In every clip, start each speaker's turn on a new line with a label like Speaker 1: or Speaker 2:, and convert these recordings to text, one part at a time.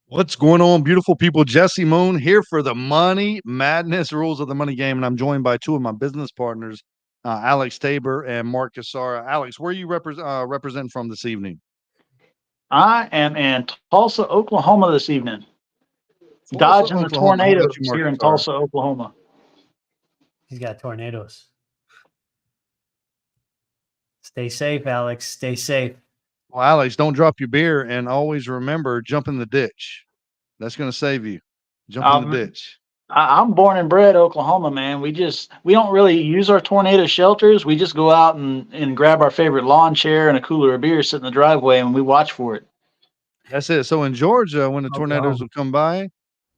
Speaker 1: What's going on, beautiful people? Jesse Moon here for the Money Madness Rules of the Money Game, and I'm joined by two of my business partners, Alex Tabor and Mark Casara. Alex, where are you representing from this evening?
Speaker 2: I am in Tulsa, Oklahoma this evening,
Speaker 1: Tulsa,
Speaker 2: dodging the
Speaker 1: Oklahoma. How about you,
Speaker 2: tornadoes
Speaker 1: Mark
Speaker 2: here in
Speaker 1: Casara?
Speaker 2: Tulsa, Oklahoma.
Speaker 3: He's got tornadoes. Stay safe, Alex. Stay safe.
Speaker 1: Well, Alex, don't drop your beer, and always remember, jump in the ditch. That's going to save you. Jump in the
Speaker 2: Um,
Speaker 1: ditch.
Speaker 2: I'm born and bred Oklahoma, man. We don't really use our tornado shelters. We just go out and grab our favorite lawn chair and a cooler of beer, sit in the driveway, and we watch for it.
Speaker 1: That's it. So in Georgia, when the tornadoes
Speaker 3: Oklahoma.
Speaker 1: would come by,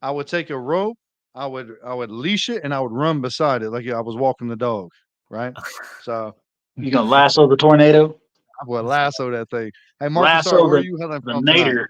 Speaker 1: I would take a rope, I would leash it, and I would run beside it like I was walking the dog, right? So
Speaker 2: You gonna lasso the tornado?
Speaker 1: I would lasso that thing. Hey, Marcus, sorry,
Speaker 2: Lasso
Speaker 1: where are you hailing
Speaker 2: the
Speaker 1: from tonight?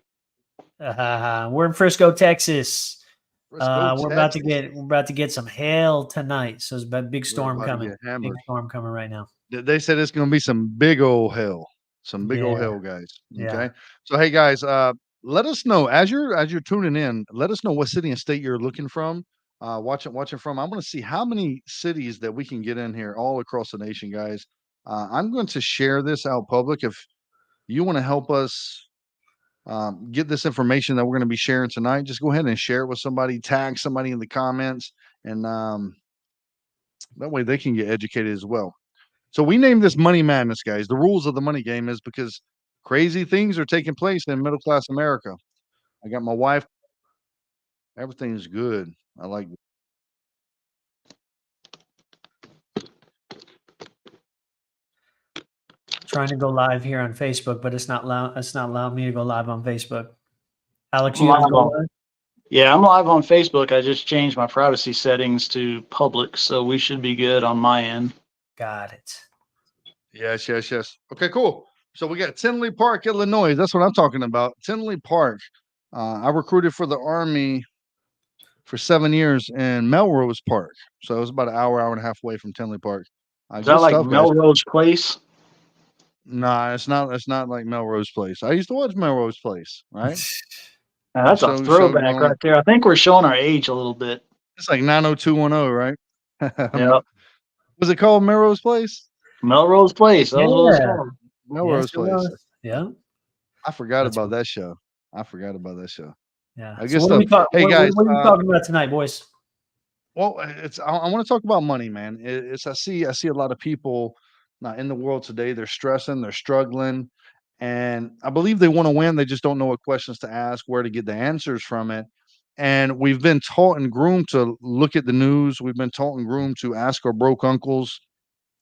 Speaker 3: nader. We're in Frisco, Texas.
Speaker 1: Frisco,
Speaker 3: We're about to
Speaker 1: Texas.
Speaker 3: get some hail tonight. So there's a big storm
Speaker 1: about to
Speaker 3: coming.
Speaker 1: get hammered.
Speaker 3: Big storm coming right now.
Speaker 1: They said it's going to be some big old hell, some big old
Speaker 3: Yeah.
Speaker 1: hell, guys.
Speaker 3: Yeah.
Speaker 1: Okay, so hey, guys, let us know as you're tuning in. Let us know what city and state you're looking from, watching from. I want to see how many cities that we can get in here all across the nation, guys. I'm going to share this out public. If you want to help us get this information that we're going to be sharing tonight, just go ahead and share it with somebody, tag somebody in the comments, and that way they can get educated as well. So we named this Money Madness, guys. The rules of the money game is because crazy things are taking place in middle class America. I got my wife. Everything's good. I like it.
Speaker 3: Trying to go live here on Facebook, but it's not allowing me to go live on Facebook. Alex,
Speaker 2: I'm
Speaker 3: you gonna
Speaker 2: live
Speaker 3: go
Speaker 2: on-
Speaker 3: live?
Speaker 2: Yeah, I'm live on Facebook. I just changed my privacy settings to public, so we should be good on my end.
Speaker 3: Got it.
Speaker 1: Yes. Okay, cool. So we got Tinley Park, Illinois. That's what I'm talking about. Tinley Park. I recruited for the Army for 7 years in Melrose Park. So it was about an hour and a half away from Tinley Park.
Speaker 2: Is
Speaker 1: Good
Speaker 2: that like
Speaker 1: stuff, guys.
Speaker 2: Melrose Place?
Speaker 1: Nah, it's not. It's not like Melrose Place. I used to watch Melrose Place, right?
Speaker 2: Now, that's a
Speaker 1: So
Speaker 2: throwback
Speaker 1: on.
Speaker 2: right there. I think we're showing our age a little bit.
Speaker 1: It's like 90210, right?
Speaker 2: Yeah,
Speaker 1: Was it called Melrose Place?
Speaker 2: Melrose Place. That was what it's
Speaker 3: Yeah.
Speaker 2: called.
Speaker 1: Melrose
Speaker 3: Yes, it
Speaker 1: Place.
Speaker 3: was. Yeah.
Speaker 1: I forgot
Speaker 3: That's
Speaker 1: about that show. I forgot about that show.
Speaker 3: Yeah.
Speaker 1: Good
Speaker 3: So what are we
Speaker 1: stuff. Hey, guys,
Speaker 3: what are we talking about tonight, boys?
Speaker 1: Well, I want to talk about money, man. It's I see a lot of people in the world today. They're stressing, they're struggling, and I believe they want to win. They just don't know what questions to ask, where to get the answers from it. And we've been taught and groomed to look at the news. We've been taught and groomed to ask our broke uncles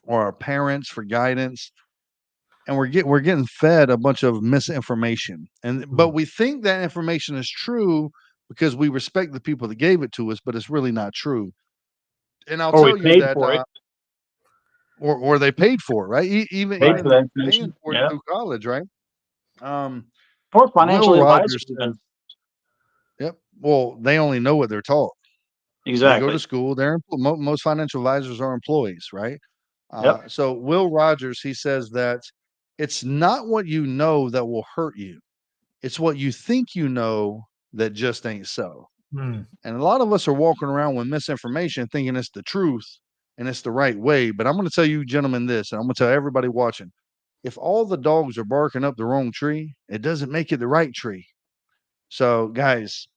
Speaker 1: or our parents for guidance, and we're getting fed a bunch of misinformation. But we think that information is true because we respect the people that gave it to us, but it's really not true. And I'll
Speaker 2: Or we
Speaker 1: tell you
Speaker 2: paid
Speaker 1: that,
Speaker 2: for it.
Speaker 1: or they paid for it, right? Even
Speaker 2: Paid for that
Speaker 1: paying
Speaker 2: information.
Speaker 1: for it
Speaker 2: Yeah.
Speaker 1: through college, right?
Speaker 2: Or financial
Speaker 1: Will
Speaker 2: advisor.
Speaker 1: Rogers says, "Yep. Well, they only know what they're taught. They go
Speaker 2: Exactly.
Speaker 1: to school. Most financial advisors are employees, right?
Speaker 2: Yep.
Speaker 1: So Will Rogers, he says that it's not what you know that will hurt you. It's what you think you know that just ain't so.
Speaker 3: Hmm.
Speaker 1: And a lot of us are walking around with misinformation, thinking it's the truth and it's the right way. But I'm going to tell you, gentlemen, this, and I'm going to tell everybody watching: if all the dogs are barking up the wrong tree, it doesn't make it the right tree. So, guys,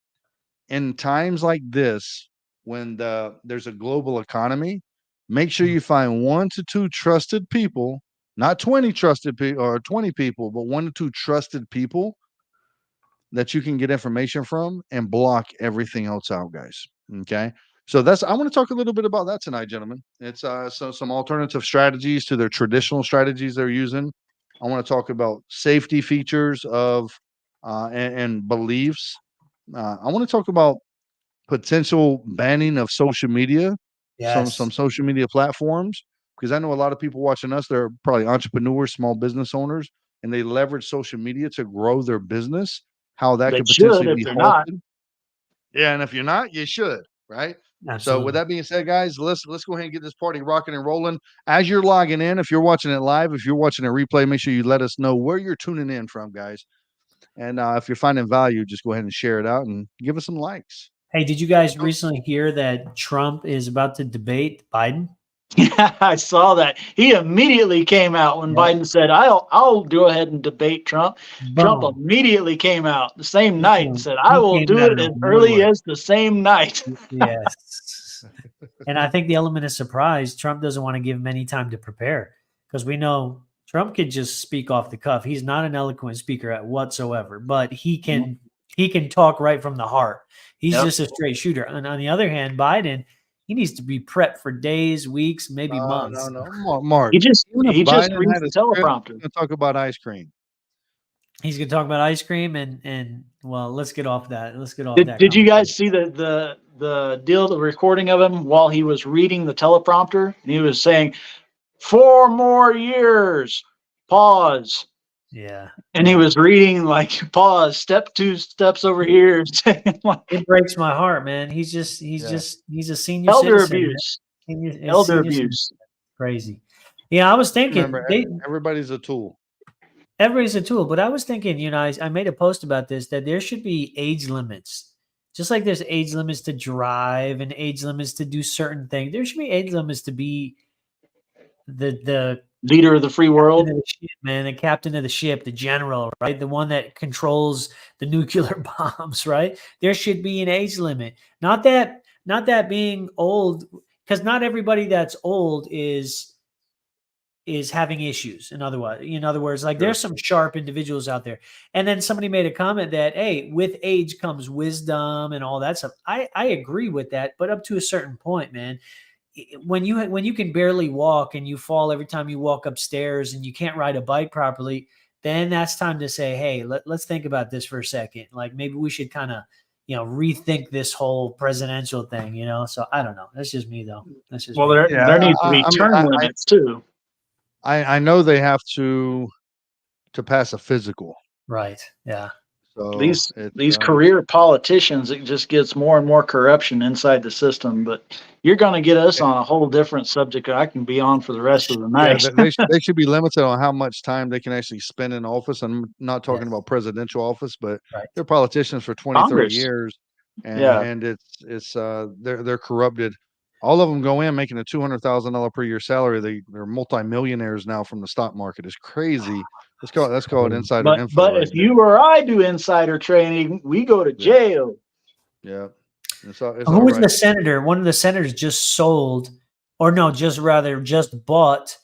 Speaker 1: in times like this, when there's a global economy, make sure you find 1 to 2 trusted people, not 20 trusted people or 20 people, but 1 to 2 trusted people that you can get information from and block everything else out, guys. Okay. So I want to talk a little bit about that tonight, gentlemen. It's some alternative strategies to their traditional strategies they're using. I want to talk about safety features of and beliefs. I want to talk about potential banning of social media,
Speaker 3: Yes.
Speaker 1: some social media platforms, because I know a lot of people watching us. They're probably entrepreneurs, small business owners, and they leverage social media to grow their business. How that
Speaker 2: They
Speaker 1: could
Speaker 2: should
Speaker 1: potentially
Speaker 2: if
Speaker 1: be
Speaker 2: they're not.
Speaker 1: halted. Yeah, and if you're not, you should, right? So
Speaker 3: Absolutely.
Speaker 1: with that being said, guys, let's go ahead and get this party rocking and rolling. As you're logging in, if you're watching it live, if you're watching a replay, make sure you let us know where you're tuning in from, guys. And if you're finding value, just go ahead and share it out and give us some likes.
Speaker 3: Hey, did you guys recently hear that Trump is about to debate Biden?
Speaker 2: Yeah, I saw that. He immediately came out when
Speaker 3: Yeah.
Speaker 2: Biden said, "I'll go ahead and debate Trump." Trump
Speaker 3: Boom.
Speaker 2: immediately came out the same night and
Speaker 3: Boom.
Speaker 2: said, "I
Speaker 3: He
Speaker 2: will
Speaker 3: came
Speaker 2: do
Speaker 3: out
Speaker 2: it
Speaker 3: of
Speaker 2: as early
Speaker 3: nowhere.
Speaker 2: as the same night."
Speaker 3: Yes. And I think the element of surprise, Trump doesn't want to give him any time to prepare because we know Trump could just speak off the cuff. He's not an eloquent speaker at whatsoever, but he can talk right from the heart. He's
Speaker 2: Yep.
Speaker 3: just a straight shooter. And on the other hand, Biden, he needs to be prepped for days, weeks, maybe months.
Speaker 1: No, Mark.
Speaker 2: He just
Speaker 1: Even if
Speaker 2: reads
Speaker 1: Biden had
Speaker 2: the
Speaker 1: a script,
Speaker 2: teleprompter.
Speaker 1: he's gonna talk about ice cream.
Speaker 3: He's gonna talk about ice cream and well, let's get off that. Let's get off that.
Speaker 2: Did you guys
Speaker 3: conversation.
Speaker 2: see the recording of him while he was reading the teleprompter? And he was saying, 4 more years, pause.
Speaker 3: Yeah.
Speaker 2: And he was reading like, pause, step 2 steps over here. saying, like,
Speaker 3: It breaks my heart, man. He's a senior
Speaker 2: elder
Speaker 3: citizen.
Speaker 2: abuse.
Speaker 3: Senior
Speaker 2: Elder
Speaker 3: citizen.
Speaker 2: abuse.
Speaker 3: Crazy. Yeah, I was thinking
Speaker 1: Remember, everybody's a tool.
Speaker 3: everybody's a tool, but I was thinking, I made a post about this that there should be age limits. Just like there's age limits to drive and age limits to do certain things, there should be age limits to be the
Speaker 2: Leader of the free world.
Speaker 3: captain of the ship, man, the captain of the ship, the general, right? The one that controls the nuclear bombs, right? There should be an age limit. Not that being old, because not everybody that's old is having issues. In other words, like there's some sharp individuals out there. And then somebody made a comment that, hey, with age comes wisdom and all that stuff. I agree with that, but up to a certain point, man. When you can barely walk and you fall every time you walk upstairs and you can't ride a bike properly, then that's time to say, hey, let's think about this for a second. Like maybe we should kind of, rethink this whole presidential thing, So I don't know. That's just me though. That's just
Speaker 2: Well,
Speaker 3: me.
Speaker 2: there needs to be term limits too.
Speaker 1: I know they have to pass a physical.
Speaker 3: Right. Yeah.
Speaker 1: So
Speaker 2: these career politicians, it just gets more and more corruption inside the system. But you're going to get us on a whole different subject I can be on for the rest of the night.
Speaker 1: Yeah, they should be limited on how much time they can actually spend in office. I'm not talking about presidential office, but they're politicians for 20,
Speaker 2: Congress.
Speaker 1: 30 years. And it's they're corrupted. All of them go in making a $200,000 per year salary. They're multimillionaires now from the stock market. It's crazy. Let's call it insider info.
Speaker 2: But if you or I do insider trading, we go to jail.
Speaker 1: Yeah.
Speaker 3: Who was the senator? One of the senators just sold, or no, just bought.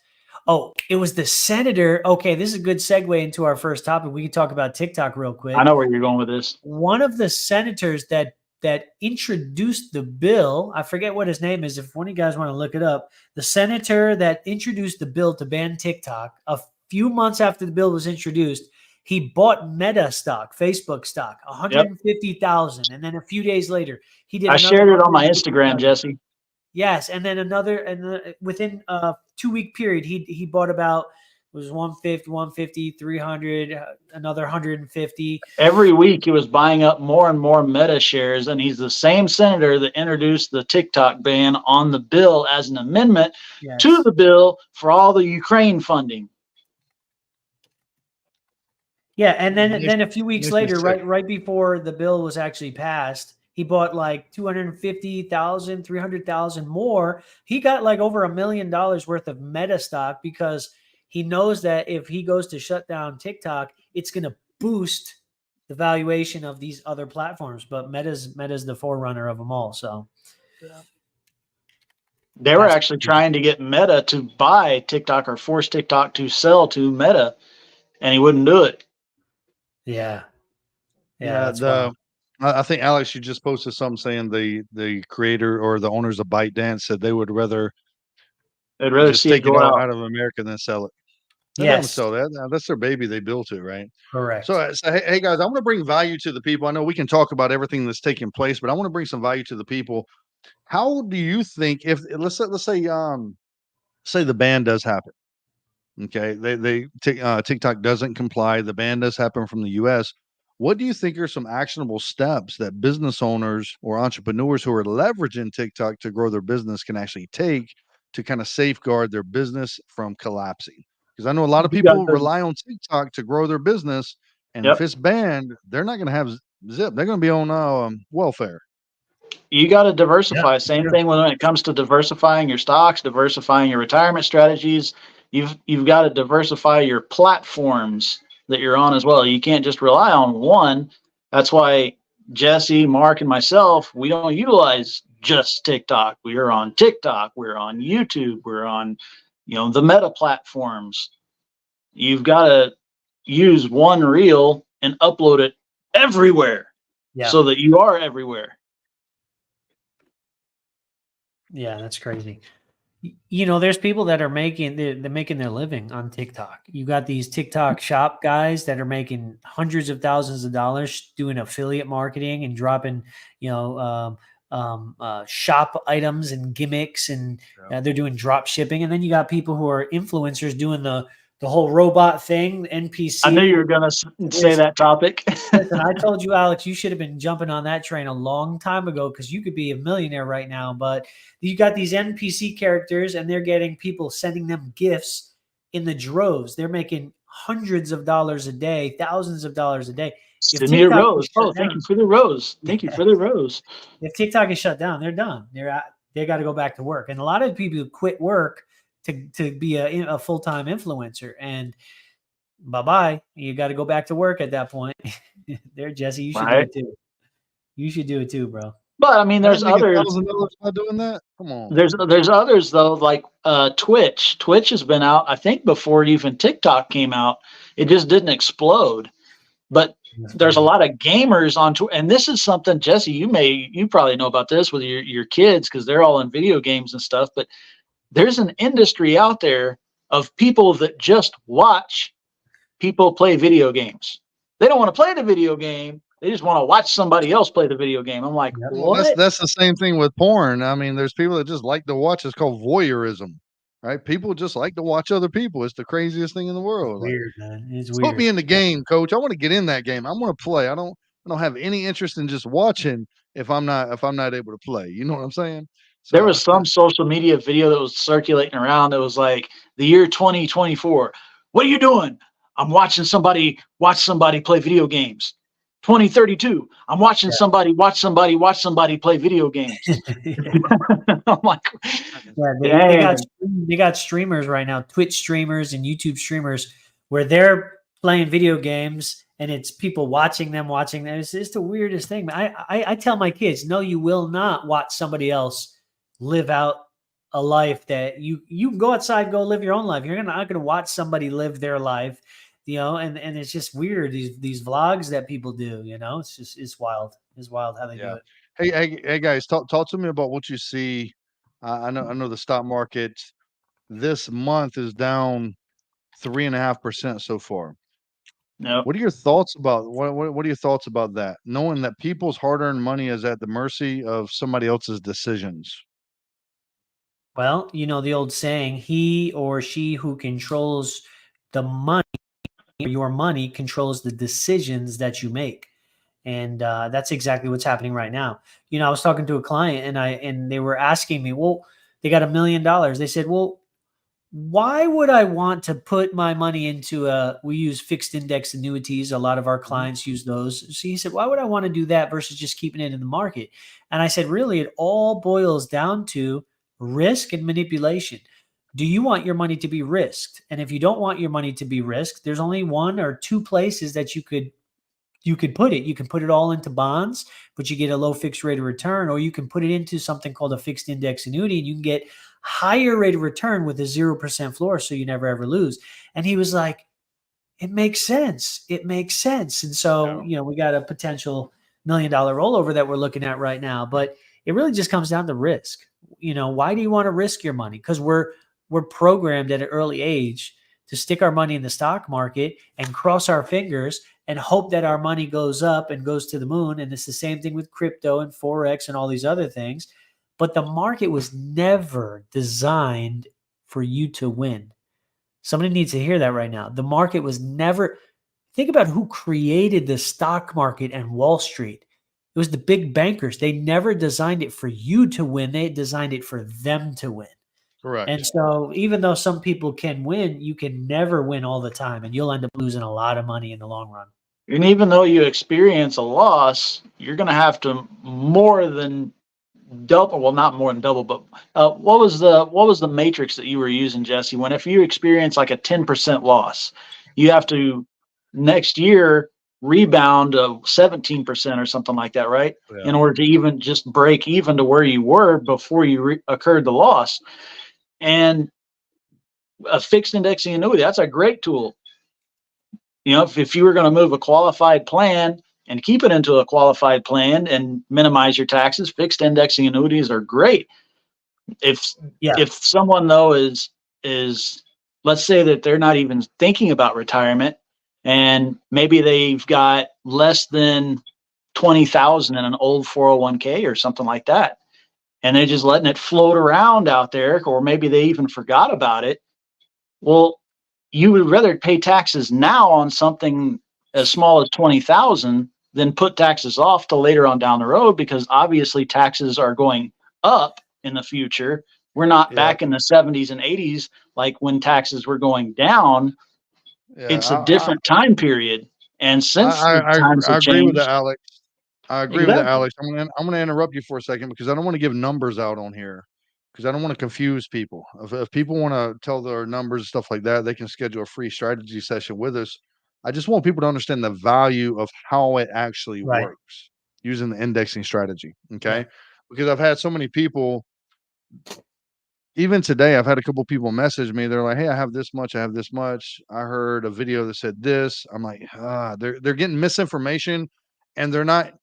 Speaker 3: Oh, it was the senator. Okay, this is a good segue into our first topic. We can talk about TikTok real quick.
Speaker 2: I know where you're going with this.
Speaker 3: One of the senators that introduced the bill, I forget what his name is. If one of you guys want to look it up, the senator that introduced the bill to ban TikTok, a few months after the bill was introduced, he bought Meta stock, Facebook stock, 150,000, and then a few days later, he did.
Speaker 2: I shared it on my Instagram, Jesse.
Speaker 3: Yes, and then within a 2-week period, he bought about. It was 150, 300, another 150.
Speaker 2: Every week he was buying up more and more Meta shares, and he's the same senator that introduced the TikTok ban on the bill as an amendment to the bill for all the Ukraine funding.
Speaker 3: Yeah, and then a few weeks later, right before the bill was actually passed, he bought like 250,000, 300,000 more. He got like over $1 million worth of Meta stock because he knows that if he goes to shut down TikTok, it's going to boost the valuation of these other platforms. But Meta's the forerunner of them all. So
Speaker 2: they were actually trying to get Meta to buy TikTok or force TikTok to sell to Meta, and he wouldn't do it.
Speaker 3: Yeah.
Speaker 1: I think Alex, you just posted something saying the creator or the owners of ByteDance said they would rather.
Speaker 2: They'd rather see it go
Speaker 1: out of America than sell it.
Speaker 3: Yes.
Speaker 1: Sell that. That's their baby. They built it, right?
Speaker 3: Correct.
Speaker 1: So hey guys, I want to bring value to the people. I know we can talk about everything that's taking place, but I want to bring some value to the people. How do you think if let's say the ban does happen? Okay, TikTok doesn't comply. The ban does happen from the U.S. What do you think are some actionable steps that business owners or entrepreneurs who are leveraging TikTok to grow their business can actually take to kind of safeguard their business from collapsing? Because I know a lot of people rely on TikTok to grow their business, And
Speaker 2: Yep.
Speaker 1: if it's banned, they're not going to have Zip. They're going to be on welfare.
Speaker 2: You got to diversify.
Speaker 3: Yeah,
Speaker 2: Same
Speaker 3: sure.
Speaker 2: thing when it comes to diversifying your stocks, diversifying your retirement strategies. You've got to diversify your platforms that you're on as well. You can't just rely on one. That's why Jesse, Mark, and myself, we don't utilize just TikTok. We are on TikTok. We're on YouTube. We're on, the Meta platforms. You've got to use one reel and upload it everywhere
Speaker 3: Yeah.
Speaker 2: so that you are everywhere.
Speaker 3: Yeah, that's crazy. There's people that are they're making their living on TikTok. You got these TikTok shop guys that are making hundreds of thousands of dollars doing affiliate marketing and dropping, shop items and gimmicks, and they're doing drop shipping. And then you got people who are influencers doing the whole robot thing, NPC.
Speaker 2: I knew you were going to say that topic.
Speaker 3: Listen, I told you, Alex, you should have been jumping on that train a long time ago, because you could be a millionaire right now. But you got these NPC characters, and they're getting people sending them gifts in the droves. They're making hundreds of dollars a day, thousands of dollars a day.
Speaker 2: Send me a rose. Oh, thank you for the rose. Thank you for the rose.
Speaker 3: If TikTok is shut down, they're done. They got to go back to work. And a lot of people quit work to be a full-time influencer, and bye-bye. You got to go back to work at that point. There, Jesse, you should do it too. You should do it too, bro.
Speaker 2: But I mean, there's others.
Speaker 1: $1,000 by doing that? Come on.
Speaker 2: There's others though, like Twitch. Twitch has been out, I think, before even TikTok came out. It just didn't explode. But there's a lot of gamers on Twitch, and this is something, Jesse, you probably know about this with your kids, because they're all in video games and stuff. But there's an industry out there of people that just watch people play video games. They don't want to play the video game. They just want to watch somebody else play the video game. I'm like, what?
Speaker 1: That's the same thing with porn. I mean, there's people that just like to watch. It's called voyeurism, right? People just like to watch other people. It's the craziest thing in the world.
Speaker 3: Weird, man. It's weird.
Speaker 1: Put me in the game, coach. I want to get in that game. I want to play. I don't have any interest in just watching if I'm not able to play. You know what I'm saying?
Speaker 2: So, there was some social media video that was circulating around that was like, the year 2024. What are you doing? I'm watching somebody play video games. 2032. I'm watching somebody play video games. I'm like,
Speaker 3: they got streamers right now, Twitch streamers and YouTube streamers, where they're playing video games and it's people watching them. It's the weirdest thing. I tell my kids, no, you will not watch somebody else live out a life that you can go outside, go live your own life. You're not going to watch somebody live their life, and it's just weird. These vlogs that people do, it's wild. It's wild how they do it.
Speaker 1: Hey guys, talk to me about what you see. I know the stock market this month is down 3.5% so far.
Speaker 2: No.
Speaker 1: What are your thoughts about what are your thoughts about that? Knowing that people's hard-earned money is at the mercy of somebody else's decisions.
Speaker 3: Well, the old saying, he or she who controls the money, your money, controls the decisions that you make. And that's exactly what's happening right now. I was talking to a client and they were asking me, well, they got $1 million. They said, well, why would I want to put my money into we use fixed index annuities. A lot of our clients use those. So he said, why would I want to do that versus just keeping it in the market? And I said, really, it all boils down to risk and manipulation. Do you want your money to be risked? And if you don't want your money to be risked, there's only one or two places that you could put it. You can put it all into bonds, but you get a low fixed rate of return, or you can put it into something called a fixed index annuity, and you can get higher rate of return with a 0% floor, so you never ever lose. And he was like, it makes sense. It makes sense. And so, we got a potential $1 million rollover that we're looking at right now, but it really just comes down to risk. Why do you want to risk your money? Because we're programmed at an early age to stick our money in the stock market and cross our fingers and hope that our money goes up and goes to the moon. And it's the same thing with crypto and Forex and all these other things. But the market was never designed for you to win. Somebody needs to hear that right now. The market was never, think about who created the stock market and Wall Street. It was the big bankers. They never designed it for you to win. They designed it for them to win.
Speaker 1: Correct.
Speaker 3: And so even though some people can win, you can never win all the time, and you'll end up losing a lot of money in the long run.
Speaker 2: And even though you experience a loss, you're going to have to more than double, well, not more than double, but what was the matrix that you were using, Jesse? When if you experience like a 10% loss, you have to next year rebound 17% or something like that, right?
Speaker 1: Yeah.
Speaker 2: In order to even just break even to where you were before you occurred the loss. And a fixed indexing annuity, that's a great tool. You know, if you were going to move a qualified plan and keep it into a qualified plan and minimize your taxes, fixed indexing annuities are great. If
Speaker 3: Yeah.
Speaker 2: if someone though is let's say that they're not even thinking about retirement and maybe they've got less than 20,000 in an old 401k or something like that, and they're just letting it float around out there, or maybe they even forgot about it. Well, you would rather pay taxes now on something as small as 20,000 than put taxes off to later on down the road, because obviously taxes are going up in the future. We're not
Speaker 1: Yeah.
Speaker 2: back in the 70s and 80s like when taxes were going down.
Speaker 1: Yeah.
Speaker 2: It's a different time period. And since the times
Speaker 1: I
Speaker 2: have
Speaker 1: agree with that,
Speaker 2: changed,
Speaker 1: Alex. I agree with that,
Speaker 2: exactly.
Speaker 1: Alex. I'm gonna interrupt you for a second because I don't want to give numbers out on here because I don't want to confuse people. If people want to tell their numbers and stuff like that, they can schedule a free strategy session with us. I just want people to understand the value of how it actually
Speaker 3: Right.
Speaker 1: works using the indexing strategy. Okay.
Speaker 3: Yeah.
Speaker 1: Because I've had so many people, even today, I've had a couple people message me. They're like, "Hey, I have this much. I have this much. I heard a video that said this." I'm like, they're getting misinformation, and they're not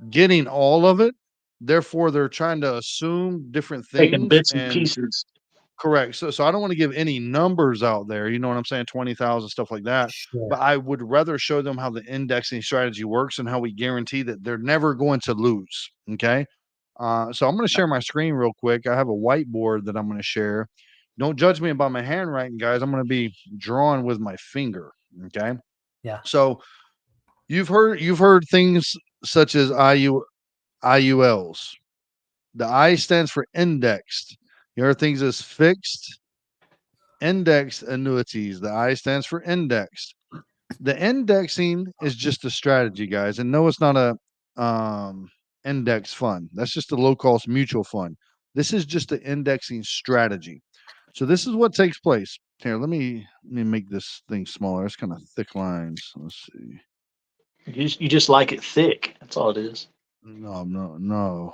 Speaker 1: getting all of it. Therefore, they're trying to assume different
Speaker 2: Taking
Speaker 1: things
Speaker 2: bits and
Speaker 1: and
Speaker 2: pieces.
Speaker 1: correct. So I don't want to give any numbers out there. You know what I'm saying? 20,000 stuff like that.
Speaker 3: Sure.
Speaker 1: But I would rather show them how the indexing strategy works and how we guarantee that they're never going to lose. Okay. So I'm going to share my screen real quick. I have a whiteboard that I'm going to share. Don't judge me about my handwriting, guys. I'm going to be drawing with my finger. Okay.
Speaker 3: Yeah.
Speaker 1: So you've heard things such as IULs. The I stands for indexed. The other things is fixed, indexed annuities. The I stands for indexed. The indexing is just a strategy, guys. And no, it's not a index fund. That's just a low cost mutual fund. This is just an indexing strategy. So this is what takes place. Here, let me make this thing smaller. It's kind of thick lines. Let's see.
Speaker 2: You just like it thick. That's all it is.
Speaker 1: No.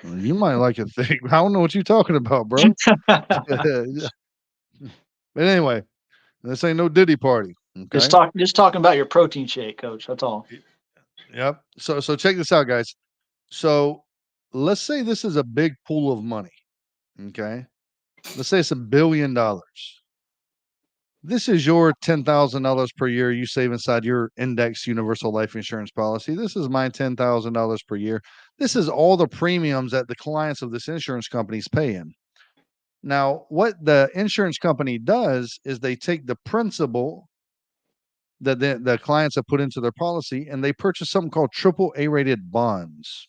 Speaker 1: You might like it thick. I don't know what you're talking about, bro. But anyway, this ain't no Diddy party. Okay.
Speaker 2: Just talking about your protein shake, coach. That's all.
Speaker 1: Yep. So check this out, guys. So let's say this is a big pool of money. Okay. Let's say it's $1 billion. This is your $10,000 per year you save inside your index universal life insurance policy. This is my $10,000 per year. This is all the premiums that the clients of this insurance company is paying. Now, what the insurance company does is they take the principal that the clients have put into their policy and they purchase something called triple A rated bonds.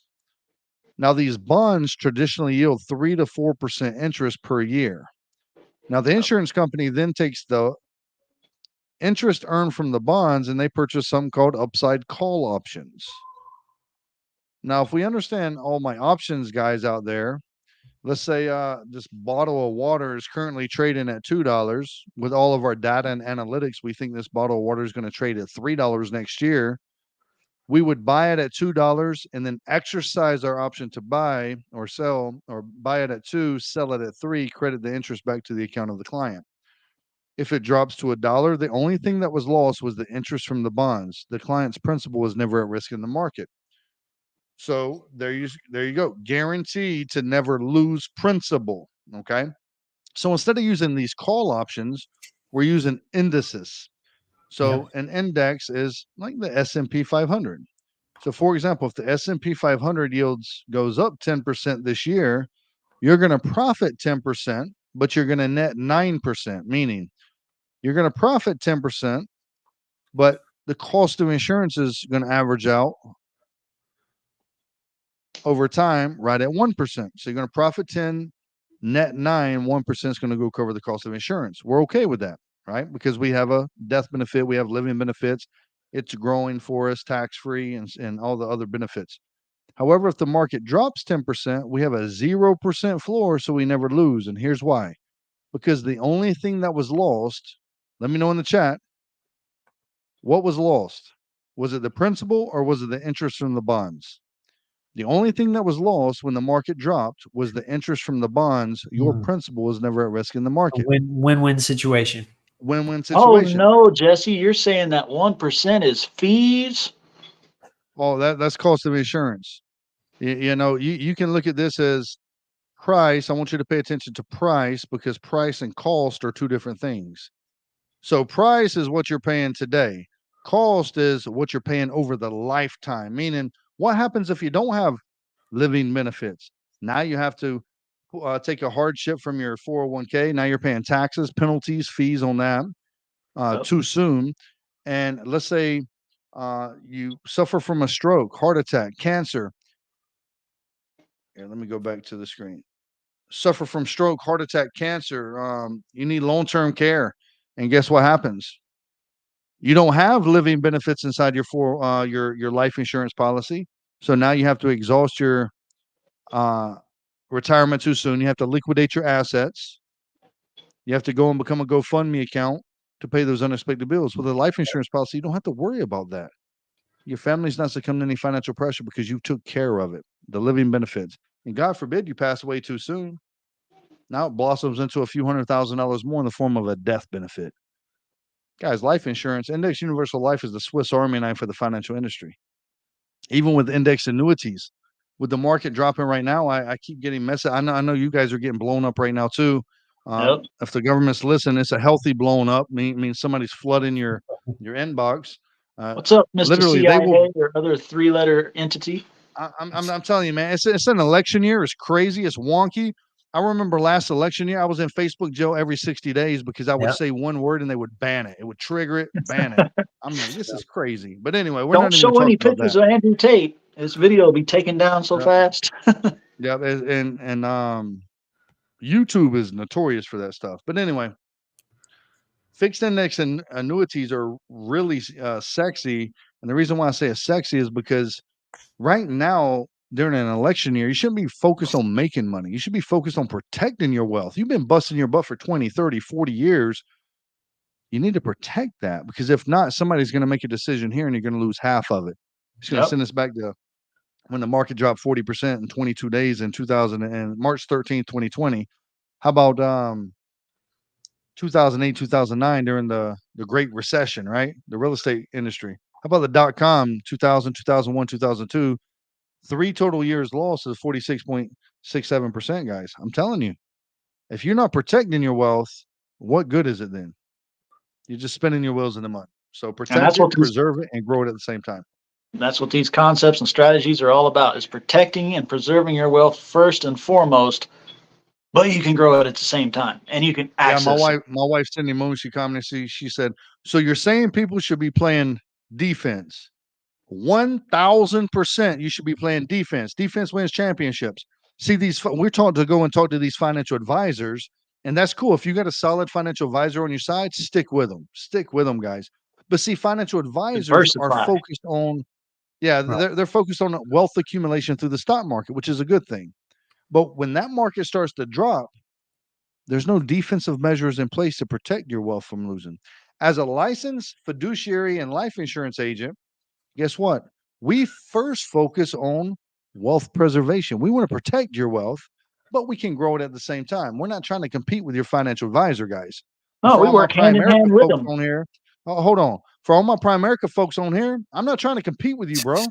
Speaker 1: Now, these bonds traditionally yield 3 to 4% interest per year. Now, the insurance company then takes the interest earned from the bonds and they purchase something called upside call options. Now, if we understand all my options guys out there, let's say this bottle of water is currently trading at $2. With all of our data and analytics, we think this bottle of water is going to trade at $3 next year. We would buy it at $2 and then exercise our option to buy or sell, or buy it at 2, sell it at 3, credit the interest back to the account of the client. If it drops to $1, the only thing that was lost was the interest from the bonds. The client's principal was never at risk in the market. So there you go. Guaranteed to never lose principal. Okay. So instead of using these call options, we're using indices. So an index is like the S&P 500. So for example, if the S&P 500 yields goes up 10% this year, you're going to profit 10%, but you're going to net 9%, meaning you're going to profit 10%, but the cost of insurance is going to average out over time right at 1%. So you're going to profit 10, net 9, 1% is going to go cover the cost of insurance. We're okay with that, right? Because we have a death benefit, we have living benefits, It's growing for us tax-free and all the other benefits. However, if the market drops 10%, we have a 0% floor, so we never lose. And here's why. Because the only thing that was lost, let me know in the chat, what was lost? Was it the principal or was it the interest from the bonds? The only thing that was lost when the market dropped was the interest from the bonds. Your principal was never at risk in the
Speaker 3: A
Speaker 1: market.
Speaker 3: win-win situation.
Speaker 1: Win-win
Speaker 2: Oh
Speaker 1: situation.
Speaker 2: no, Jesse, you're saying that 1% is fees?
Speaker 1: Oh, that's cost of insurance. You know, you can look at this as price. I want you to pay attention to price because price and cost are two different things. So price is what you're paying today. Cost is what you're paying over the lifetime, meaning what happens if you don't have living benefits? Now you have to take a hardship from your 401k. Now you're paying taxes, penalties, fees on that too soon. And let's say you suffer from a stroke, heart attack, cancer. Here, let me go back to the screen. Suffer from stroke, heart attack, cancer. You need long-term care. And guess what happens? You don't have living benefits inside your life insurance policy. So now you have to exhaust your retirement too soon. You have to liquidate your assets. You have to go and become a GoFundMe account to pay those unexpected bills. With a life insurance policy, you don't have to worry about that. Your family's not succumbing to any financial pressure because you took care of it, the living benefits. And God forbid you pass away too soon. Now it blossoms into a few $100,000 more in the form of a death benefit. Guys, life insurance, Index Universal Life is the Swiss Army knife for the financial industry. Even with index annuities, with the market dropping right now, I keep getting messages. I know you guys are getting blown up right now too. If the government's listening, it's a healthy blown up. Means somebody's flooding your inbox.
Speaker 2: What's up, Mr.
Speaker 1: Literally,
Speaker 2: CIA
Speaker 1: they will.
Speaker 2: or other three-letter entity?
Speaker 1: I'm telling you, man, it's an election year. It's crazy. It's wonky. I remember last election year, I was in Facebook jail every 60 days because I would say one word and they would ban it. It would trigger it, ban it. I'm like, this is crazy. But anyway, we're
Speaker 2: Don't
Speaker 1: not even
Speaker 2: show any
Speaker 1: talking about
Speaker 2: pictures
Speaker 1: that.
Speaker 2: of Andrew Tate. This video will be taken down so fast.
Speaker 1: Yeah, and YouTube is notorious for that stuff. But anyway, fixed index and annuities are really sexy. And the reason why I say it's sexy is because right now, during an election year, you shouldn't be focused on making money. You should be focused on protecting your wealth. You've been busting your butt for 20, 30, 40 years. You need to protect that because if not, somebody's going to make a decision here and you're going to lose half of it. It's going to send us back to when the market dropped 40% in 22 days in 2000 and March 13th, 2020. How about 2008, 2009 during the Great Recession, right? The real estate industry. How about the dot-com 2000, 2001, 2002? 3 total years loss is 46.67%, guys. I'm telling you, if you're not protecting your wealth, what good is it then? You're just spending your wheels in the mud. So protect it, preserve it, and grow it at the same time.
Speaker 2: That's what these concepts and strategies are all about, is protecting and preserving your wealth first and foremost, but you can grow it at the same time and you can access
Speaker 1: my wife Cindy Moon, she commented, she said, so you're saying people should be playing defense. 1000% you should be playing defense. Defense wins championships. See, we're taught to go and talk to these financial advisors, and that's cool. If you got a solid financial advisor on your side, stick with them. Stick with them, guys. But see, financial advisors are focused on, they're focused on wealth accumulation through the stock market, which is a good thing. But when that market starts to drop, there's no defensive measures in place to protect your wealth from losing. As a licensed fiduciary and life insurance agent, guess what? We first focus on wealth preservation. We want to protect your wealth, but we can grow it at the same time. We're not trying to compete with your financial advisor, guys.
Speaker 2: No, we work hand in hand with them.
Speaker 1: On here, hold on. For all my Primerica folks on here, I'm not trying to compete with you, bro.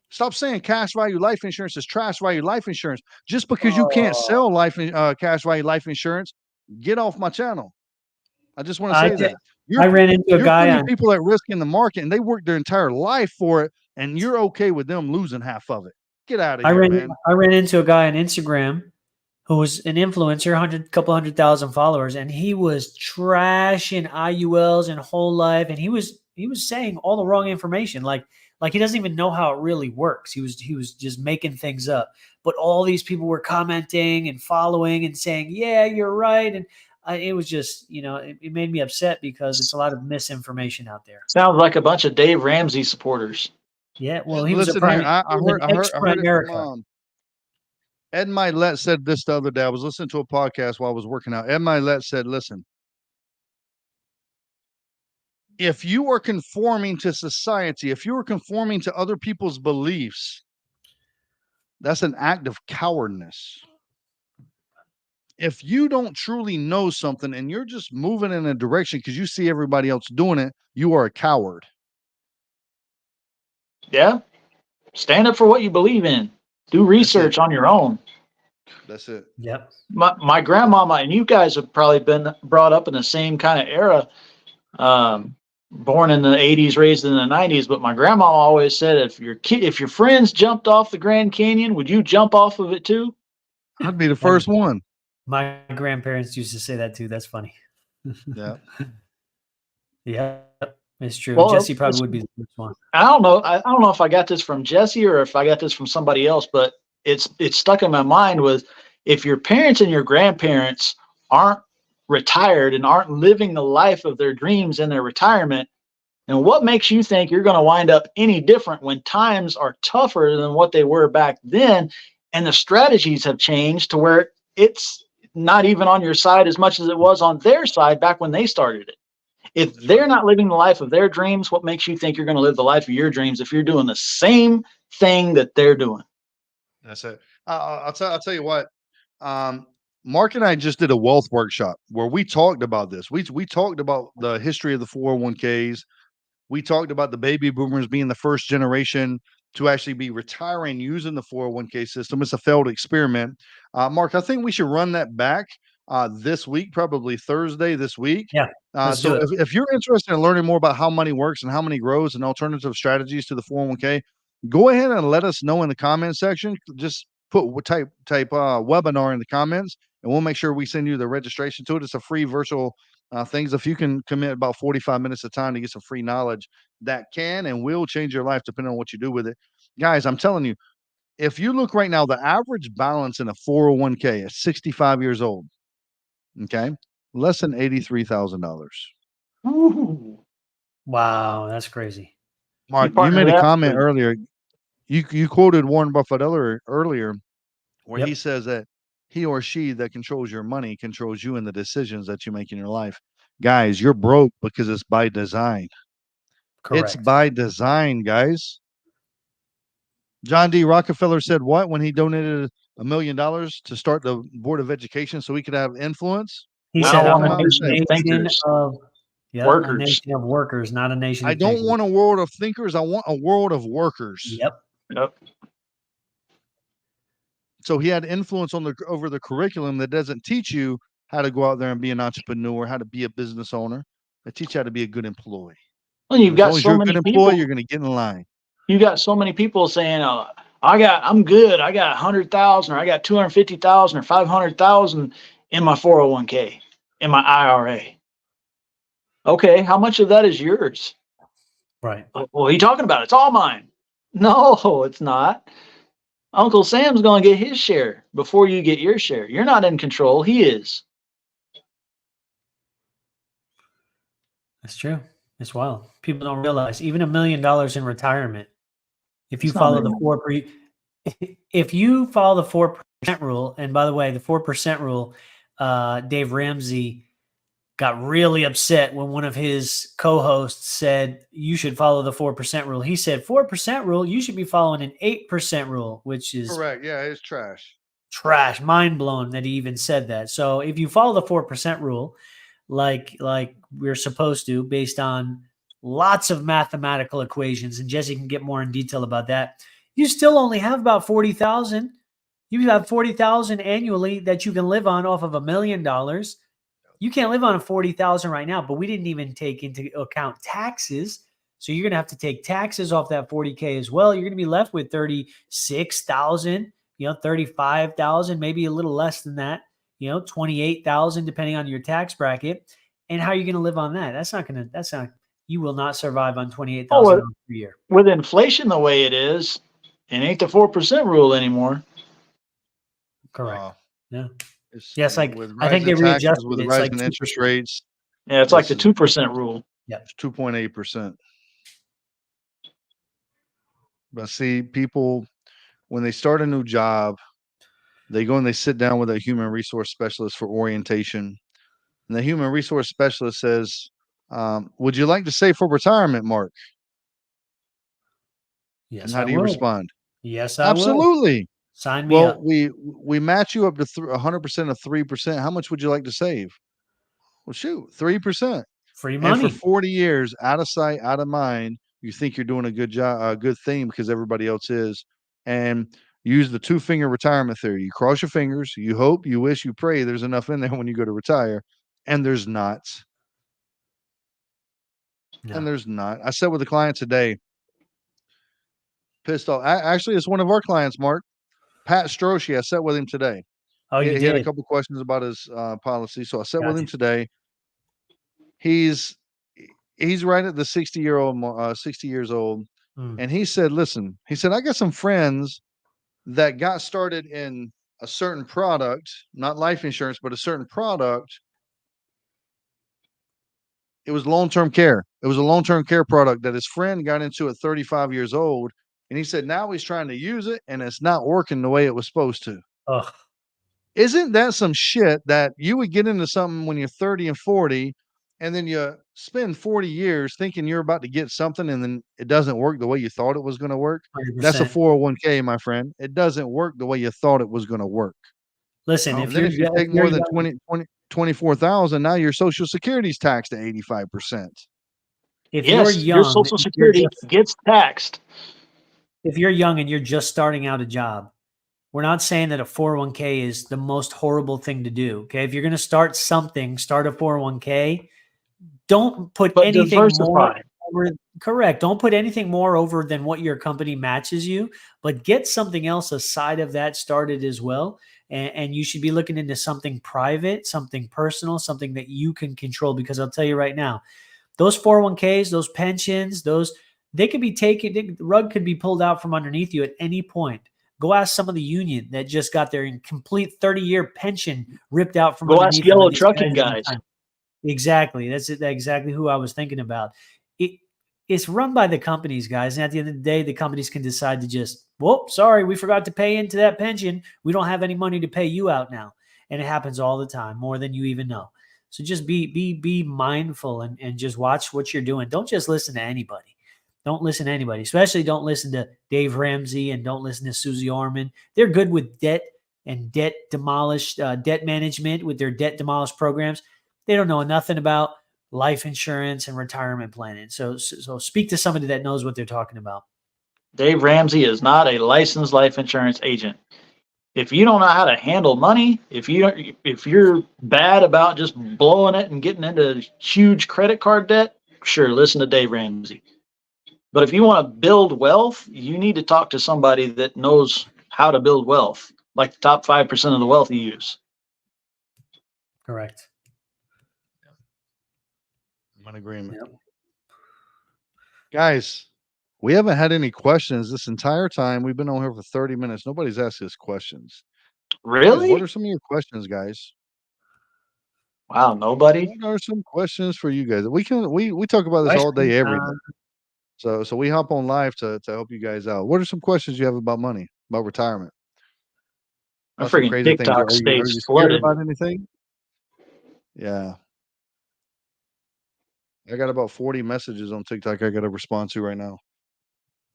Speaker 1: Stop saying cash value life insurance is trash value life insurance. Just because you can't sell cash value life insurance, get off my channel. I just want to say that.
Speaker 3: I ran into a guy
Speaker 1: on people at risk in the market, and they worked their entire life for it, and you're okay with them losing half of it. Get out of here, man.
Speaker 3: I ran into a guy on Instagram who was an influencer, couple 100,000 followers, and he was trashing IULs and whole life, and he was saying all the wrong information, like he doesn't even know how it really works. He was just making things up. But all these people were commenting and following and saying, "Yeah, you're right." And it was just, it made me upset because it's a lot of misinformation out there.
Speaker 2: Sounds like a bunch of Dave Ramsey supporters.
Speaker 3: Yeah, well, he was
Speaker 1: Listen here, I
Speaker 3: he was an
Speaker 1: heard it
Speaker 3: ex-Primerica.
Speaker 1: from Ed Milet said this the other day. I was listening to a podcast while I was working out. Ed Milet said, "Listen, if you are conforming to society, if you are conforming to other people's beliefs, that's an act of cowardness. If you don't truly know something and you're just moving in a direction because you see everybody else doing it, you are a coward."
Speaker 2: Yeah. Stand up for what you believe in. Do research on your own.
Speaker 1: That's it.
Speaker 3: Yep.
Speaker 2: My grandmama, and you guys have probably been brought up in the same kind of era. Born in the 80s, raised in the 90s, but my grandma always said, if your friends jumped off the Grand Canyon, would you jump off of it too?
Speaker 1: I'd be the first one.
Speaker 3: My grandparents used to say that too. That's funny.
Speaker 1: Yeah.
Speaker 3: Yeah, it's true.
Speaker 2: Well,
Speaker 3: Jesse probably would be the first one.
Speaker 2: I don't know if I got this from Jesse or if I got this from somebody else, but it's stuck in my mind with, if your parents and your grandparents aren't retired and aren't living the life of their dreams in their retirement, and what makes you think you're going to wind up any different when times are tougher than what they were back then, and the strategies have changed to where it's not even on your side as much as it was on their side back when they started it. If they're not living the life of their dreams, what makes you think you're going to live the life of your dreams if you're doing the same thing that they're doing?
Speaker 1: That's it. I'll tell you what. Mark and I just did a wealth workshop where we talked about this. We talked about the history of the 401ks. We talked about the baby boomers being the first generation to actually be retiring using the 401k system. It's a failed experiment. Mark, I think we should run that back this week, probably Thursday this week.
Speaker 3: Yeah.
Speaker 1: So if you're interested in learning more about how money works and how money grows and alternative strategies to the 401k, go ahead and let us know in the comment section. Just type webinar in the comments, and we'll make sure we send you the registration to it. It's a free virtual things. If you can commit about 45 minutes of time to get some free knowledge, that can and will change your life depending on what you do with it. Guys, I'm telling you, if you look right now, the average balance in a 401k at 65 years old, okay, less than $83,000.
Speaker 3: Wow, that's crazy.
Speaker 1: Mark, you made a comment earlier. You quoted Warren Buffett earlier where he says that he or she that controls your money controls you and the decisions that you make in your life. Guys, you're broke because it's by design.
Speaker 3: Correct.
Speaker 1: It's by design, guys. John D. Rockefeller said what when he donated $1 million to start the Board of Education so he could have influence?
Speaker 3: He said, "I'm a nation of workers. A nation of workers, not a nation of
Speaker 1: I don't want a world of thinkers. I want a world of workers."
Speaker 3: Yep.
Speaker 1: So he had influence over the curriculum that doesn't teach you how to go out there and be an entrepreneur, how to be a business owner. They teach you how to be a good employee.
Speaker 2: Well, you've got so many people.
Speaker 1: You're going to get in line.
Speaker 2: You got so many people saying, I'm good. I got 100,000 or I got 250,000 or 500,000 in my 401k, in my IRA. Okay, how much of that is yours?
Speaker 3: Right.
Speaker 2: What are you talking about? It's all mine. No, it's not. Uncle Sam's going to get his share before you get your share. You're not in control. He is.
Speaker 3: That's true. It's wild. People don't realize even $1 million in retirement. If you follow the 4% rule, and by the way, the 4% rule, Dave Ramsey got really upset when one of his co-hosts said you should follow the 4% rule. He said 4% rule, you should be following an 8% rule, which is
Speaker 1: correct. Yeah, it's trash.
Speaker 3: Trash. Mind blown that he even said that. So if you follow the 4% rule, like we're supposed to, based on lots of mathematical equations, and Jesse can get more in detail about that, you still only have about 40,000. You have 40,000 annually that you can live on off of $1 million. You can't live on a 40,000 right now, but we didn't even take into account taxes. So you're going to have to take taxes off that 40K as well. You're going to be left with 36,000, 35,000, maybe a little less than that, 28,000, depending on your tax bracket. And how are you going to live on that? You will not survive on $28,000 per year.
Speaker 2: With inflation the way it is, it ain't the 4% rule anymore.
Speaker 3: Correct. Yeah.
Speaker 1: It's
Speaker 3: Yes, like
Speaker 1: with
Speaker 3: I think
Speaker 1: rising
Speaker 3: they
Speaker 1: taxes,
Speaker 3: readjusted
Speaker 1: with
Speaker 3: it. It's like
Speaker 1: rising interest rates.
Speaker 2: Yeah, it's like the
Speaker 1: This is
Speaker 2: 2% rule.
Speaker 1: 2.8%. But see, people when they start a new job, they go and they sit down with a human resource specialist for orientation, and the human resource specialist says, "Would you like to save for retirement, Mark?"
Speaker 3: Yes,
Speaker 1: And how
Speaker 3: I
Speaker 1: do you
Speaker 3: will.
Speaker 1: respond?
Speaker 3: Yes, I will.
Speaker 1: Absolutely.
Speaker 3: Sign me
Speaker 1: Well,
Speaker 3: up.
Speaker 1: we match you up to 100% of 3%. How much would you like to save? Well, shoot, 3%.
Speaker 3: Free
Speaker 1: And for
Speaker 3: money.
Speaker 1: 40 years, out of sight, out of mind, you think you're doing a good job, a good thing because everybody else is. And use the two-finger retirement theory. You cross your fingers, you hope, you wish, you pray there's enough in there when you go to retire. And there's not. And
Speaker 3: No.
Speaker 1: there's not. I sat with a client today, pissed off. Actually, it's one of our clients, Mark. Pat Stroshy. I sat with him today.
Speaker 3: Oh, you
Speaker 1: He had a
Speaker 3: did.
Speaker 1: couple questions about his policy. So I sat with him
Speaker 3: Gotcha.
Speaker 1: today. He's right at the 60 years old.
Speaker 3: Mm.
Speaker 1: And he said, listen, he said, I got some friends that got started in a certain product, not life insurance, but a certain product. It was long-term care. It was a long-term care product that his friend got into at 35 years old. And he said, now he's trying to use it and it's not working the way it was supposed to.
Speaker 3: Ugh.
Speaker 1: Isn't that some shit that you would get into something when you're 30 and 40 and then you spend 40 years thinking you're about to get something and then it doesn't work the way you thought it was going to work? That's a
Speaker 3: 100%.
Speaker 1: 401k, my friend. It doesn't work the way you thought it was going to work.
Speaker 3: Listen,
Speaker 2: Oh,
Speaker 3: if
Speaker 1: And then
Speaker 3: you're
Speaker 1: if you
Speaker 3: young,
Speaker 1: take more than 24,000, now your social security's taxed at 85%.
Speaker 3: if you're
Speaker 2: Yes, your
Speaker 3: young,
Speaker 2: Social Security gets taxed.
Speaker 3: if you're young and you're just starting out a job, we're not saying that a 401k is the most horrible thing to do. Okay. If you're going to start something, start a 401k. Don't put
Speaker 2: But
Speaker 3: anything more
Speaker 2: diversify.
Speaker 3: over. Correct. Don't put anything more over than what your company matches you, but get something else aside of that started as well. And you should be looking into something private, something personal, something that you can control. Because I'll tell you right now, those 401ks, those pensions, they could be taken, the rug could be pulled out from underneath you at any point. Go ask some of the union that just got their complete 30-year pension ripped out from
Speaker 2: Go ask
Speaker 3: underneath them.
Speaker 2: yellow
Speaker 3: and these
Speaker 2: trucking
Speaker 3: guys
Speaker 2: guys.
Speaker 3: Exactly. That's exactly who I was thinking about. It's run by the companies, guys. And at the end of the day, the companies can decide to just, whoop, sorry, we forgot to pay into that pension. We don't have any money to pay you out now. And it happens all the time, more than you even know. So just be mindful and just watch what you're doing. Don't just listen to anybody. Don't listen to anybody, especially don't listen to Dave Ramsey and don't listen to Susie Orman. They're good with debt and debt management with their debt demolished programs. They don't know nothing about life insurance and retirement planning. So speak to somebody that knows what they're talking about.
Speaker 2: Dave Ramsey is not a licensed life insurance agent. If you don't know how to handle money, if you're bad about just blowing it and getting into huge credit card debt, sure, listen to Dave Ramsey. But if you want to build wealth, you need to talk to somebody that knows how to build wealth, like the top 5% of the wealth you use.
Speaker 3: Correct.
Speaker 1: I'm in agreement.
Speaker 3: Yep.
Speaker 1: Guys, we haven't had any questions this entire time. We've been on here for 30 minutes. Nobody's asked us questions. Guys,
Speaker 2: Really?
Speaker 1: what are some of your questions, guys?
Speaker 2: Wow, nobody.
Speaker 1: What are some questions for you guys? We talk about this all day, every day. So we hop on live to help you guys out. What are some questions you have about money, about retirement?
Speaker 2: My
Speaker 1: About some
Speaker 2: freaking
Speaker 1: crazy things.
Speaker 2: TikTok
Speaker 1: Are you
Speaker 2: stays
Speaker 1: scared
Speaker 2: flooded.
Speaker 1: about anything? Yeah. I got about 40 messages on TikTok I got to respond to right now.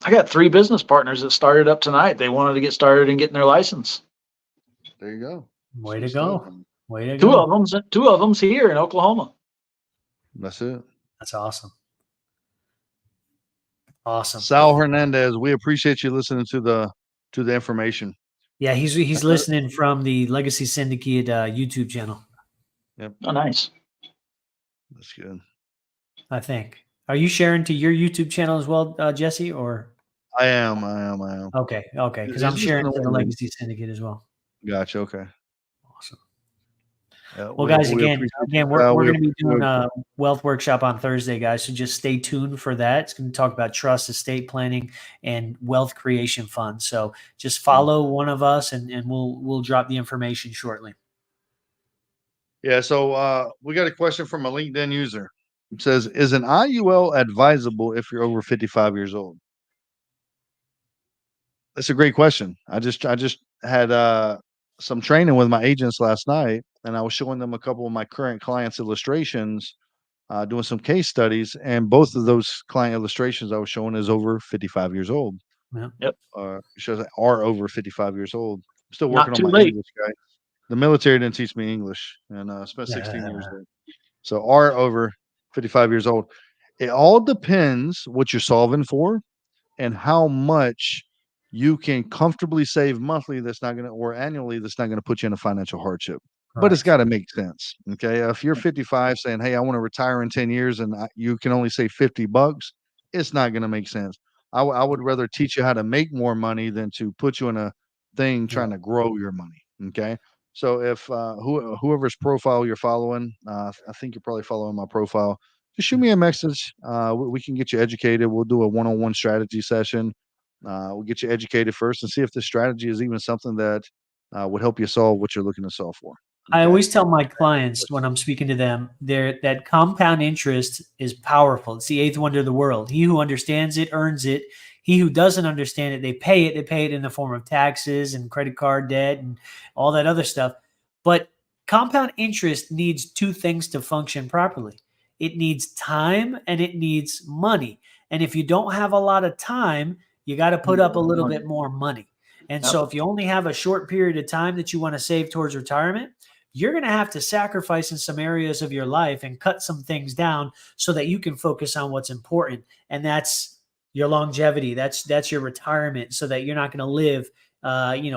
Speaker 2: I got 3 business partners that started up tonight. They wanted to get started in getting their license.
Speaker 1: There you go.
Speaker 3: Way
Speaker 1: Some
Speaker 3: to
Speaker 1: stuff.
Speaker 3: go. Way to
Speaker 2: Two
Speaker 3: go.
Speaker 2: of them's here in Oklahoma.
Speaker 1: That's it.
Speaker 3: That's awesome. Awesome.
Speaker 1: Sal Hernandez, we appreciate you listening to the information.
Speaker 3: Yeah, he's listening from the Legacy Syndicate YouTube channel.
Speaker 1: Yep.
Speaker 2: Oh, nice.
Speaker 1: That's good.
Speaker 3: I think. Are you sharing to your YouTube channel as well, Jesse? Or
Speaker 1: I am.
Speaker 3: okay, because
Speaker 1: He's
Speaker 3: I'm sharing
Speaker 1: listening
Speaker 3: to the
Speaker 1: to me.
Speaker 3: Legacy Syndicate as well.
Speaker 1: Gotcha. Okay.
Speaker 3: Awesome.
Speaker 1: Yeah,
Speaker 3: Well, guys,
Speaker 1: we
Speaker 3: again,
Speaker 1: appreciate
Speaker 3: we're
Speaker 1: we
Speaker 3: going to be doing
Speaker 1: appreciate-
Speaker 3: a wealth workshop on Thursday, guys. So just stay tuned for that. It's going to talk about trust, estate planning, and wealth creation funds. So just follow one of us, and we'll drop the information shortly.
Speaker 1: Yeah. So we got a question from a LinkedIn user. It says, "Is an IUL advisable if you're over 55 years old?" That's a great question. I just had some training with my agents last night, and I was showing them a couple of my current clients' illustrations, doing some case studies, and both of those client illustrations I was showing is over 55 years old.
Speaker 3: Yeah.
Speaker 2: Yep.
Speaker 1: Shows that are over 55 years old. I'm still
Speaker 2: Not
Speaker 1: working on
Speaker 2: too
Speaker 1: my
Speaker 2: late.
Speaker 1: English guy. The military didn't teach me English, and spent 16 years
Speaker 3: Yeah.
Speaker 1: there. So are over 55 years old. It all depends what you're solving for and how much you can comfortably save monthly that's not going to or annually that's not going to put you in a financial hardship. But it's
Speaker 3: Right.
Speaker 1: got to make sense. Okay. If you're 55 saying, "Hey, I want to retire in 10 years," and you can only save $50, it's not going to make sense. I would rather teach you how to make more money than to put you in a thing
Speaker 3: Yeah.
Speaker 1: trying to grow your money. Okay. So if whoever's profile you're following, I think you're probably following my profile. Just shoot me a message. We can get you educated. We'll do a one-on-one strategy session. We'll get you educated first and see if this strategy is even something that would help you solve what you're looking to solve for.
Speaker 3: I
Speaker 1: Okay.
Speaker 3: always tell my clients when I'm speaking to them, that compound interest is powerful. It's the eighth wonder of the world. He who understands it earns it. He who doesn't understand it, they pay it. They pay it in the form of taxes and credit card debt and all that other stuff. But compound interest needs two things to function properly. It needs time and it needs money. And if you don't have a lot of time, you got to put up a little bit more money. And
Speaker 2: Yep.
Speaker 3: so if you only have a short period of time that you want to save towards retirement, you're going to have to sacrifice in some areas of your life and cut some things down so that you can focus on what's important. And that's your longevity. That's your retirement, so that you're not going to live,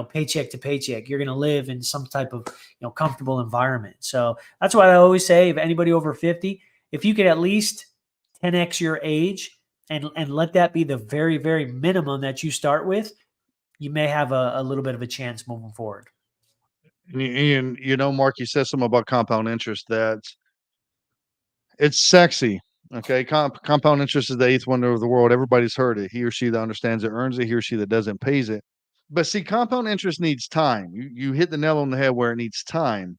Speaker 3: paycheck to paycheck. You're going to live in some type of, comfortable environment. So that's why I always say, if anybody over 50, if you could at least 10x your age and let that be the very, very minimum that you start with, you may have a little bit of a chance moving forward.
Speaker 1: And Mark, you said something about compound interest that it's sexy. Okay. Compound interest is the eighth wonder of the world. Everybody's heard it. He or she that understands it earns it. He or she that doesn't pays it. But see, compound interest needs time. You hit the nail on the head where it needs time.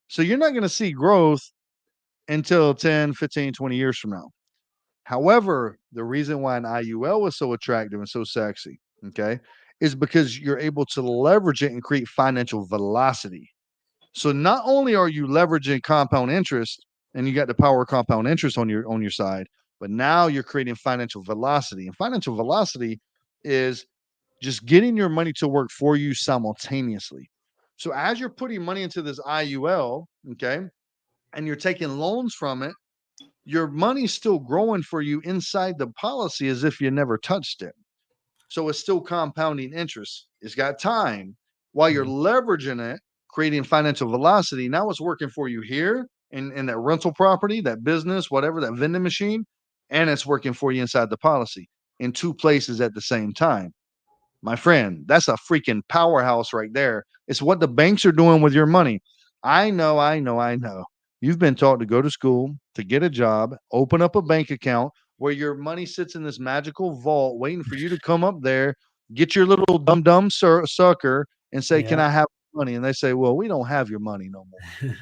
Speaker 1: So you're not going to see growth until 10, 15, 20 years from now. However, the reason why an IUL is so attractive and so sexy, okay, is because you're able to leverage it and create financial velocity. So not only are you leveraging compound interest and you got the power of compound interest on your side, but now you're creating financial velocity. And financial velocity is just getting your money to work for you simultaneously. So as you're putting money into this IUL, okay, and you're taking loans from it, your money's still growing for you inside the policy as if you never touched it. So it's still compounding interest. It's got time while you're leveraging it, creating financial velocity. Now it's working for you here in that rental property, that business, whatever, that vending machine, and it's working for you inside the policy in two places at the same time. My friend, that's a freaking powerhouse right there. It's what the banks are doing with your money. I know. You've been taught to go to school, to get a job, open up a bank account where your money sits in this magical vault waiting for you to come up there, get your little dumb sucker and say, "Can
Speaker 3: Yeah.
Speaker 1: I have money?" And they say, "Well, we don't have your money no more.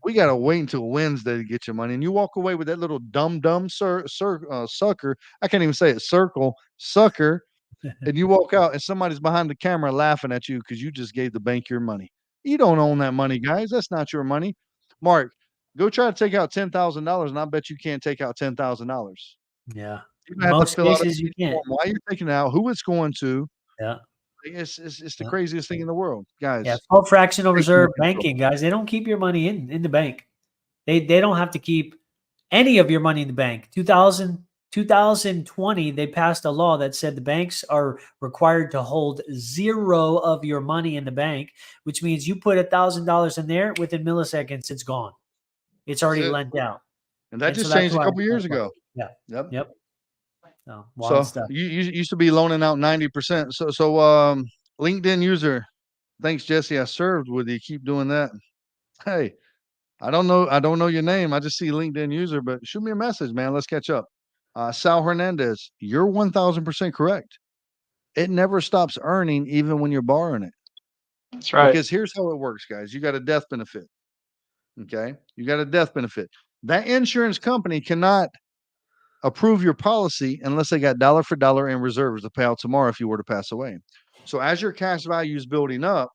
Speaker 1: We got to wait until Wednesday to get your money." And you walk away with that little dumb sucker. I can't even say it, circle, sucker, and you walk out and somebody's behind the camera laughing at you because you just gave the bank your money. You don't own that money, guys. That's not your money. Mark, go try to take out $10,000, and I bet you can't take out $10,000.
Speaker 3: Yeah.
Speaker 1: You're
Speaker 3: In
Speaker 1: gonna have to
Speaker 3: most
Speaker 1: fill out a
Speaker 3: cases, you can't.
Speaker 1: form why you're taking it out, who it's going to.
Speaker 3: Yeah.
Speaker 1: It's the
Speaker 3: Yeah.
Speaker 1: craziest thing in the world,
Speaker 3: Yeah.
Speaker 1: guys.
Speaker 3: Full fractional
Speaker 1: Take more
Speaker 3: reserve
Speaker 1: control.
Speaker 3: banking, guys. They don't keep your money in the bank. They don't have to keep any of your money in the bank. 2020, they passed a law that said the banks are required to hold zero of your money in the bank, which means you put $1,000 in there, within milliseconds, it's gone. It's
Speaker 1: That's
Speaker 3: already
Speaker 1: it.
Speaker 3: lent out.
Speaker 1: And that
Speaker 3: And so
Speaker 1: just
Speaker 3: that's
Speaker 1: changed a
Speaker 3: why.
Speaker 1: couple years ago.
Speaker 3: Yeah.
Speaker 1: Yep.
Speaker 3: Yep. So wild
Speaker 1: So
Speaker 3: stuff.
Speaker 1: you used to be loaning out 90%. So LinkedIn user, thanks, Jesse. I served with you. Keep doing that. Hey, I don't know your name. I just see LinkedIn user, but shoot me a message, man. Let's catch up. Sal Hernandez, you're 1000% correct. It never stops earning even when you're borrowing it.
Speaker 2: That's right.
Speaker 1: Because here's how it works, guys. You got a death benefit. Okay. You got a death benefit. That insurance company cannot approve your policy unless they got dollar for dollar in reserves to pay out tomorrow if you were to pass away. So as your cash value is building up,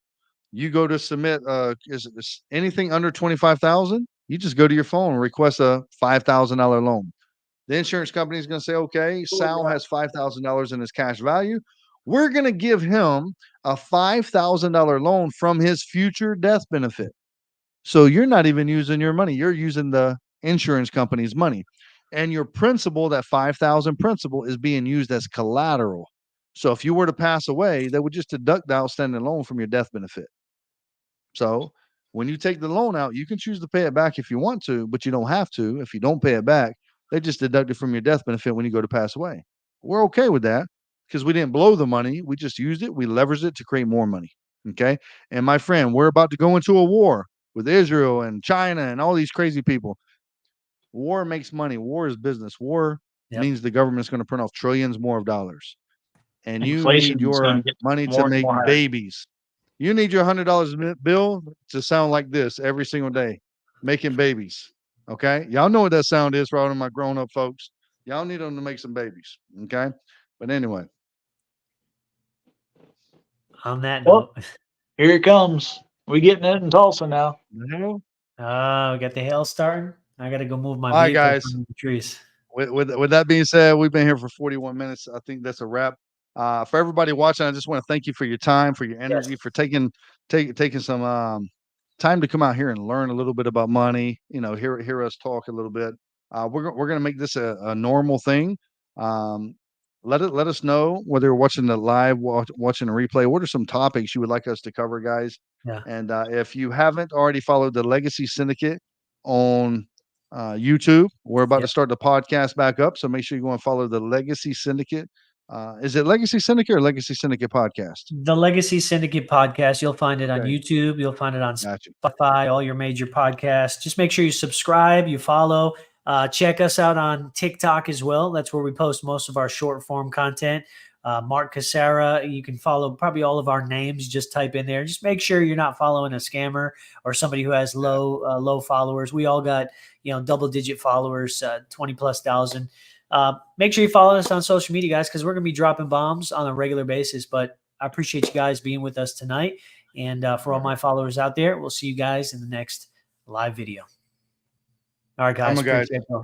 Speaker 1: you go to submit is anything under 25,000, you just go to your phone and request a $5,000 loan. The insurance company is going to say, okay, Sal has $5,000 in his cash value. We're going to give him a $5,000 loan from his future death benefit. So you're not even using your money. You're using the insurance company's money. And your principal, that 5,000 principal, is being used as collateral. So if you were to pass away, they would just deduct the outstanding loan from your death benefit. So when you take the loan out, you can choose to pay it back if you want to, but you don't have to. If you don't pay it back, they just deduct it from your death benefit when you go to pass away. We're okay with that because we didn't blow the money. We just used it. We leveraged it to create more money. Okay. And my friend, we're about to go into a war with Israel and China and all these crazy people. War makes money. War is business. War means the government's going to print off trillions more of dollars. And you
Speaker 2: Inflation
Speaker 1: need
Speaker 2: is
Speaker 1: your
Speaker 2: gonna get
Speaker 1: money to
Speaker 2: more and
Speaker 1: make
Speaker 2: more higher.
Speaker 1: babies. You need your $100 bill to sound like this every single day, making babies. Okay. Y'all know what that sound is for all of my grown up folks. Y'all need them to make some babies. Okay. But anyway,
Speaker 3: On that
Speaker 2: Well,
Speaker 3: note,
Speaker 2: here it comes. We getting it in Tulsa now.
Speaker 3: we got the hail starting. I got to go move my
Speaker 1: All right,
Speaker 3: vehicle
Speaker 1: guys.
Speaker 3: from the trees.
Speaker 1: With that being said, we've been here for 41 minutes. I think that's a wrap. For everybody watching, I just want to thank you for your time, for your energy, for taking some time to come out here and learn a little bit about money. Hear us talk a little bit. We're gonna make this a normal thing. Let us know whether you're watching the live, watching a replay. What are some topics you would like us to cover, guys?
Speaker 3: Yeah.
Speaker 1: And if you haven't already followed the Legacy Syndicate on YouTube, we're about to start the podcast back up. So make sure you go and follow the Legacy Syndicate. Is it Legacy Syndicate or Legacy Syndicate Podcast?
Speaker 3: The Legacy Syndicate podcast. You'll find it on
Speaker 1: Okay.
Speaker 3: YouTube. You'll find it on
Speaker 1: Gotcha.
Speaker 3: Spotify, all your major podcasts. Just make sure you subscribe, you follow. Check us out on TikTok as well. That's where we post most of our short form content. Mark Casara, you can follow probably all of our names. Just type in there. Just make sure you're not following a scammer or somebody who has low followers. We all got double-digit followers, 20,000+. Make sure you follow us on social media, guys, because we're going to be dropping bombs on a regular basis. But I appreciate you guys being with us tonight. And for all my followers out there, we'll see you guys in the next live video. All right, guys.
Speaker 1: Guys.
Speaker 3: Appreciate it.